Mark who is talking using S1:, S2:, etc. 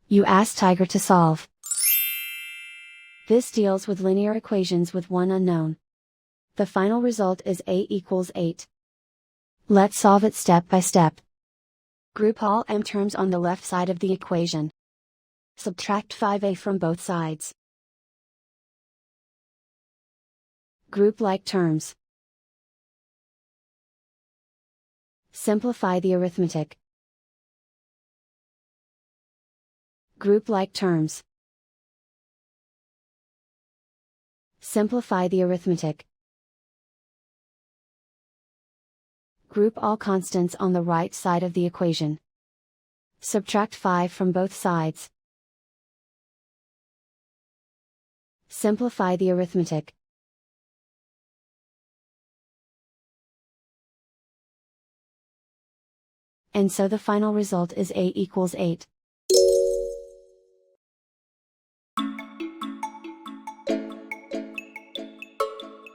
S1: You ask Tiger to solve. This deals with linear equations with one unknown. The final result is a equals 8. Let's solve it step by step. Group all m terms on the left side of the equation. Subtract 5a from both sides. Group like terms. Simplify the arithmetic. Group like terms. Simplify the arithmetic. Group all constants on the right side of the equation. Subtract 5 from both sides. Simplify the arithmetic. And so the final result is a equals 8.